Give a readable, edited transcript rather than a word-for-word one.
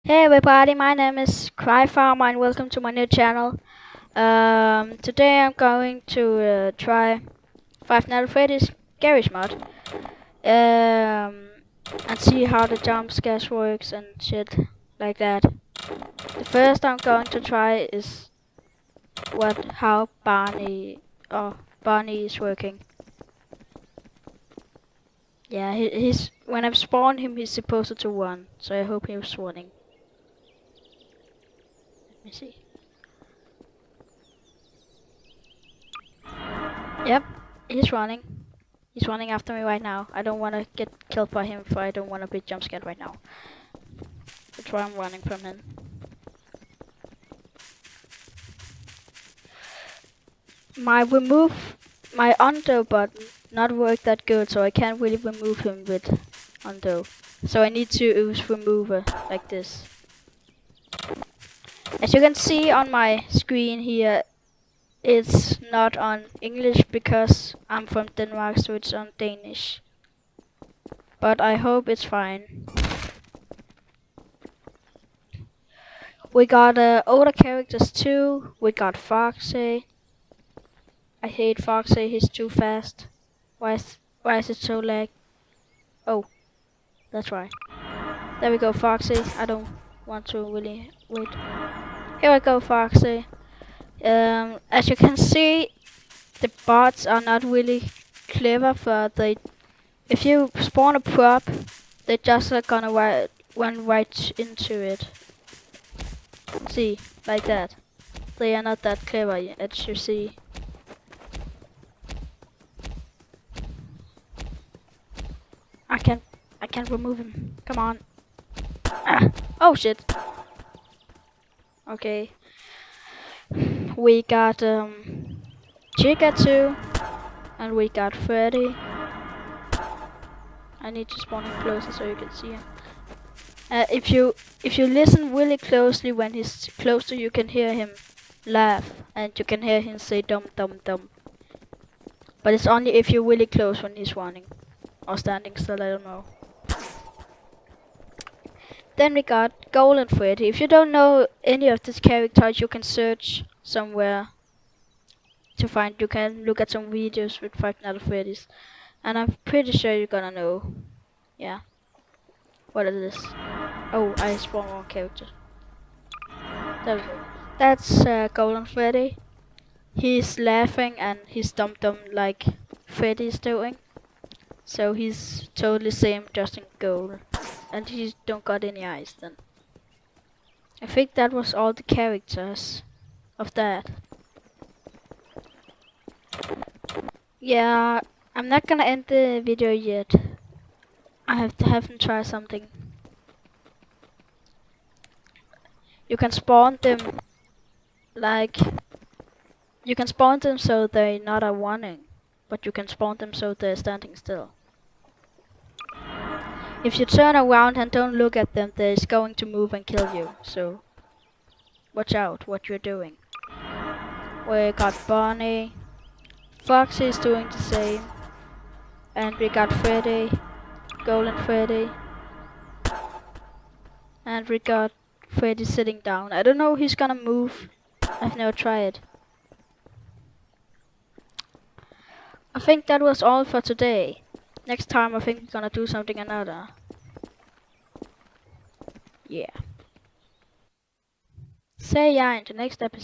Hey everybody, my name is Cry Farmer and welcome to my new channel. Today I'm going to try Five Nights at Freddy's Garage Mod and see how the jump scares works and shit like that. The first I'm going to try is how Barney is working. Yeah, he's when I've spawned him, he's supposed to run, so I hope he was running. Let me see. Yep, he's running. He's running after me right now. I don't want to get killed by him, for I don't want to be jump scared right now. That's why I'm running from him. My undo button not work that good, so I can't really remove him with undo. So I need to use remover like this. As you can see on my screen here, it's not on English because I'm from Denmark, so it's on Danish. But I hope it's fine. We got older characters too. We got Foxy. I hate Foxy, he's too fast. Why is it so lag? Oh, that's right. There we go, Foxy. I don't want to really wait. Here we go, Foxy. As you can see, the bots are not really clever, but if you spawn a prop, they just are gonna run right into it. See, like that. They are not that clever, as you see. I can't remove him. Come on. Ah. Oh shit. Okay. We got Chica too, and we got Freddy. I need to spawn him closer so you can see him. If you listen really closely when he's closer, you can hear him laugh, and you can hear him say dum dum dum. But it's only if you're really close when he's running or standing still. I don't know. Then we got Golden Freddy. If you don't know any of these characters, you can search somewhere to find. You can look at some videos with Five Nights at Freddy's, and I'm pretty sure you're gonna know. Yeah. What is this? Oh, I spawned one character. There we go. That's Golden Freddy. He's laughing and he's dum dum like Freddy's doing. So he's totally same, just in gold, and he don't got any eyes then. I think that was all the characters of that. Yeah, I'm not gonna end the video yet. I have to have them try something. You can spawn them like you can spawn them so they're not a running, but you can spawn them so they're standing still. If you turn around and don't look at them, they're going to move and kill you. So watch out what you're doing. We got Bonnie. Foxy is doing the same. And we got Freddy. Golden Freddy. And we got Freddy sitting down. I don't know if he's gonna move. I've never tried. I think that was all for today. Next time I think we're gonna do something another. Yeah. Say yeah in the next episode.